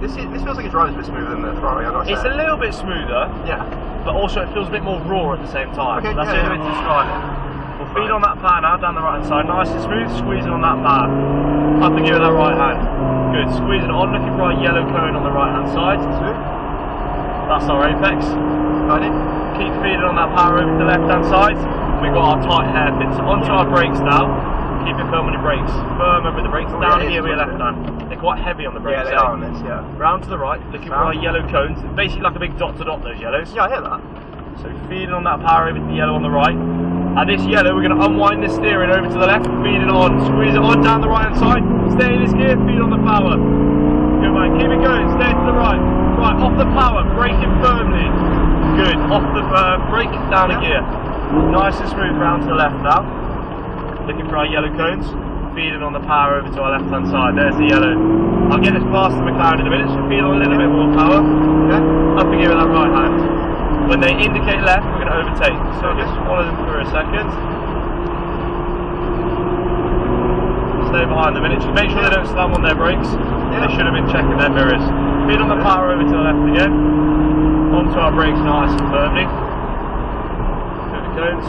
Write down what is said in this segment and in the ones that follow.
This feels like it drives a bit smoother than the Ferrari, I gotta say. It's a little bit smoother, yeah, but also it feels a bit more raw at the same time. Okay, That's the only way to describe it. We'll feed on that power now, down the right hand side, nice and smooth, squeezing on that power. Up and give it that right hand. Good, squeezing it on, looking for our yellow cone on the right hand side. That's our apex. Keep feeding on that power over to the left hand side. We've got our tight hairpin. So onto our brakes now. Keep it firm on your brakes. Firm over the brakes, down here with your left hand. They're quite heavy on the brakes. Yeah, they are on this, yeah. Round to the right, looking for our yellow cones. Basically like a big dot to dot, those yellows. Yeah, I hear that. So feeding on that power over to the yellow on the right. And this yellow, we're going to unwind this steering over to the left, feed it on, squeeze it on down the right hand side, stay in this gear, feed on the power. Good man, keep it going, stay to the right. Right, off the power, braking firmly. Good, off the brake, down a gear. Nice and smooth round to the left now. Looking for our yellow cones, feeding on the power over to our left hand side. There's the yellow. I'll get us past the McLaren in a minute, so feed on a little bit more power. Up and give it that right hand. When they indicate left, we're going to overtake. So just follow them for a second. Stay behind them a minute. Just make sure they don't slam on their brakes. They should have been checking their mirrors. Feed on the power over to the left again. Onto our brakes nice and firmly. Through the cones.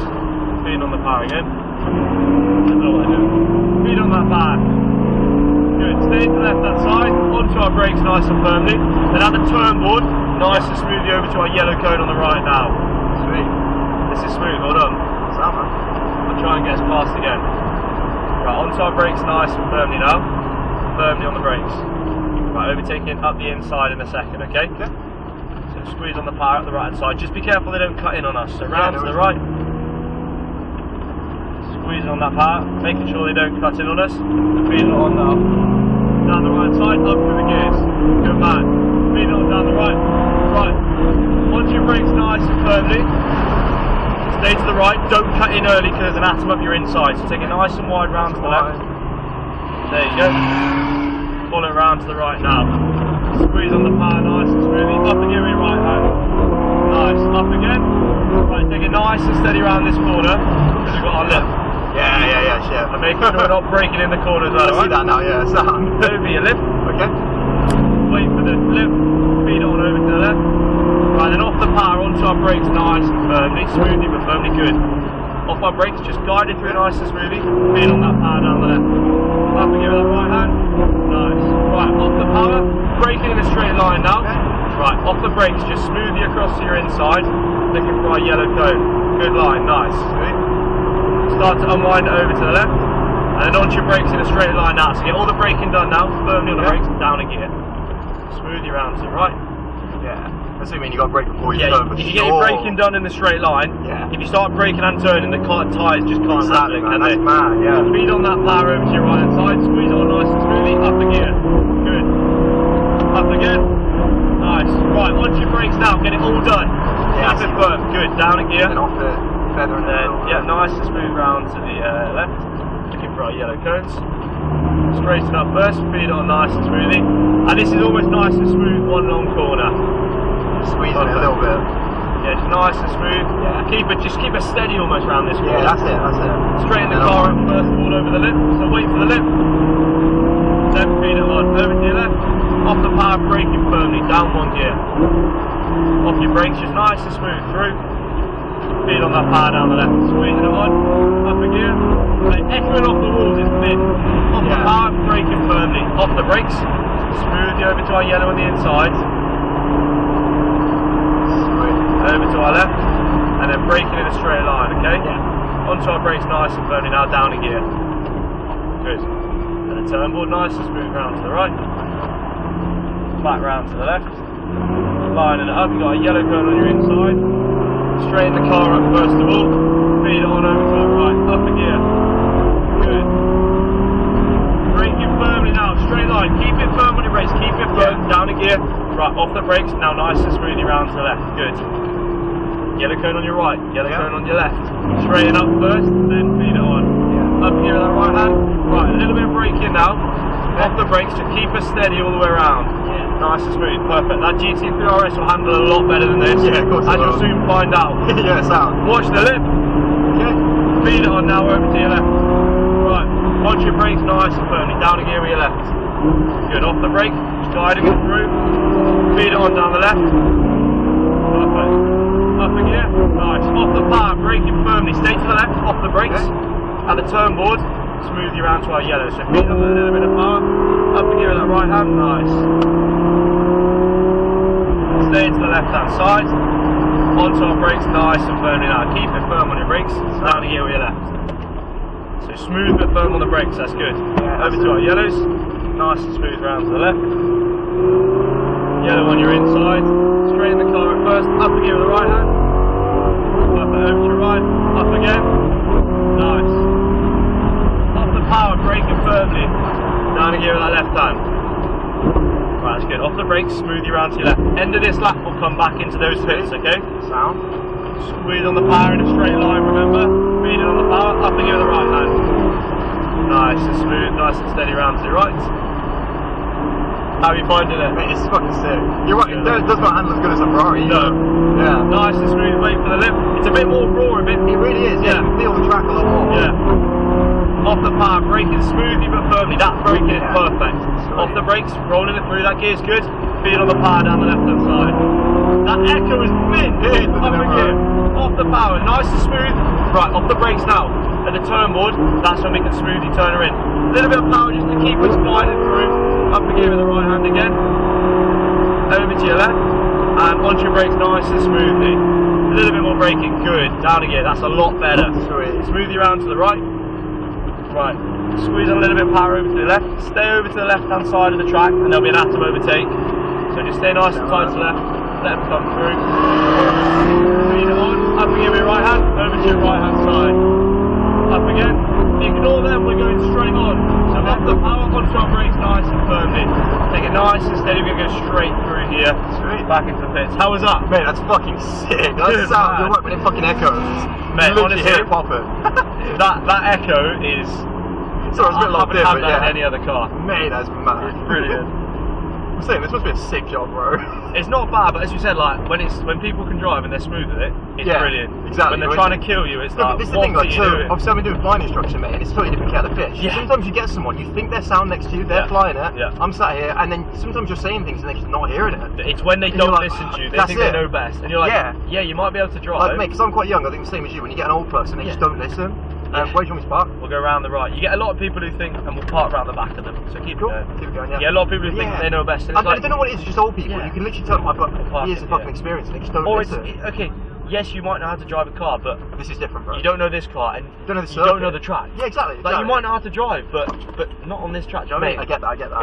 Feed on the power again. I don't know what they're doing. Feed on that power. Good. Stay to the left hand side. Onto our brakes nice and firmly. Then at the turn board, nice and smoothly over to our yellow cone on the right now. Sweet. This is smooth, well done. Sound, man. I'll try and get us past again. Right, onto our brakes nice and firmly now. Firmly on the brakes. Right, overtaking up the inside in a second, okay? Okay. So squeeze on the power at the right hand side. Just be careful they don't cut in on us. So round to the right. Squeezing on that power, making sure they don't cut in on us. Feed it on now. Down the right side, up through the gears. Good man. Feed it on down the right. Right. Onto your brakes nice and firmly. Stay to the right, don't cut in early because there's an atom up your inside. So take it nice and wide round to the left. There you go. Follow it round to the right now. Squeeze on the power nice and smoothly. Up again with your right hand. Nice. Up again. Right, take it nice and steady around this corner because we've got our lip. Yeah. And making sure we're not breaking in the corners. I see that now, yeah. Sound. Over your lip. Okay. Wait for the lip. Feed it on over to the left. Right, then off the power, onto our brakes nice and firmly. Smoothly but firmly, good. Off our brakes, just guide it through nice and smoothly. Feed on that power down the left. Up and give it that right hand. Nice. Right, off the power, braking in a straight line now. Right, off the brakes, just smoothly across to your inside. Looking for our yellow cone. Good line, nice. Start to unwind it over to the left. And then onto your brakes in a straight line now. So get all the braking done now, firmly on the brakes, down a gear. Smoothly round to the right. Yeah. Assuming you got to brake before you turn. If you get your braking done in the straight line, if you start braking and turning, the car tyres just can't handle it, can they? That's mad, yeah. Speed on that power over to your right hand side, squeeze it on nice and smoothly, up a gear. Good. Up again. Nice. Right, onto your brakes now, get it all done. Keep it firm. Good. Down a gear. And off the feather and then, nice and smooth round to the left. Looking for our yellow cones. Straighten up first, feed it on nice and smoothly. And this is almost nice and smooth, one long corner. Squeezing it a little bit. Yeah, just nice and smooth. Yeah. Just keep it steady almost around this corner. Yeah, that's it. Straighten the car up first of all over the lip. So wait for the lip. Then feed it on over to your left. Off the power, braking firmly, down one gear. Off your brakes, just nice and smooth through. Feed on that power down the left. Squeezing it on. Up a gear. Echoing off the walls is mid. Off the power, braking firmly. Off the brakes. Smoothly over to our yellow on the inside. Over to our left, and then braking in a straight line, okay? Yeah. Onto our brakes nice and firmly now, down a gear. Good. And the turn board nice and smooth round to the right. Back round to the left. Lining it up, you've got a yellow cone on your inside. Straighten the car up first of all. Feed it on over to our right, up a gear. Good. Braking firmly now, straight line. Keep it firm on your brakes, keep it firm, down a gear. Right, off the brakes, now nice and smoothly round to the left. Good. Yellow cone on your right, yellow cone on your left. Straighten up first, then feed it on. Up here with that right hand. Right, a little bit of braking now. Off the brakes, just keep us steady all the way around. Nice and smooth, perfect. That GT3 RS will handle a lot better than this. Yeah, of course. As you'll soon find out. Yeah, sound. Watch the lip. Okay. Feed it on now over to your left. Right, onto your brakes nice and firmly. Down a gear with your left. Good, off the brake, just guiding it through. Speed it on down the left. Perfect. Up a gear, nice. Off the power, braking firmly. Stay to the left, off the brakes. At the turn board, smooth you around to our yellow. So feet on a little bit of power. Up a gear with that right hand, nice. Stay to the left hand side. Onto our brakes, nice and firmly now. Keep it firm on your brakes. Down a gear with your left. So smooth but firm on the brakes, that's good. Over to our yellows. Nice and smooth round to the left. Yellow on your inside. Straighten the car at first. Up a gear with the right hand. Up and over to your right. Up again. Nice. Off the power, braking firmly. Down a gear with that left hand. Right, that's good. Off the brakes, smooth you round to your left. End of this lap will come back into those pits, okay? Sound. Squeeze on the power in a straight line, remember? Speed on the power, up and give it the right hand. Nice and smooth, nice and steady round to the right. How are you finding it? Mate, it's fucking sick. You're right, it does not handle as good as a Ferrari. No. Yeah. Nice and smooth, wait for the lip. It's a bit more raw, a bit. It really is, yeah. You can feel the track a lot more. Yeah. Off the power, braking smoothly but firmly. That braking is perfect. Off the brakes, rolling it through, that gear's good. Feed on the power down the left hand side. That echo is mint. Up a gear. Off the power, nice and smooth. Right, off the brakes now. At the turn board, that's when we can smoothly turn her in. A little bit of power just to keep us gliding through. Up a gear with the right hand again. Over to your left. And onto your brakes nice and smoothly. A little bit more braking, good. Down a gear, that's a lot better. Sweet. Smooth you around to the right. Right, squeeze on a little bit of power over to the left. Stay over to the left hand side of the track and there'll be an atom overtake. So just stay nice and tight to the left. Let them come through. Speed it on. Up again with your right hand. Over to your right hand side. Up again. Ignore them, we're going straight on. So off the power, onto our brakes nice and firmly. Take it nice and steady, we're going to go straight through here. Sweet. Back into the pits. How was that? Mate, that's fucking sick. That sounds, you're right when it fucking echoes. Mate, you honestly, hear it popping. that echo is... Sorry, it's a bit locked in, but yeah. Any other car. Mate, that's mad. It's brilliant. I'm saying, this must be a sick job, bro. It's not bad, but as you said, like, when people can drive and they're smooth with it, it's brilliant. Exactly. When they're trying to kill you, it's no, like, this is the thing, like, so obviously I've been doing flying instruction, mate, and it's totally different kettle of fish. Yeah. Sometimes you get someone, you think they're sound next to you, they're flying it, I'm sat here, and then sometimes you're saying things and they're just not hearing it. It's when they don't listen to you, they think they know best, and you're like, yeah, you might be able to drive. Like, mate, because I'm quite young, I think the same as you, when you get an old person, they just don't listen. Where do you want me to park? We'll go around the right. You get a lot of people who think, and we'll park around the back of them, so keep it going. Keep it going, yeah. Yeah, a lot of people who think they know best. And it's I don't know what it is, it's just old people. You can literally tell them I've got years of fucking experience and they just don't listen. Okay, yes, you might know how to drive a car, but this is different, bro. You don't know this car, and you don't know the you don't know the track. Yeah, exactly. Like, you might know how to drive, but not on this track, do you know what I mean? I get that,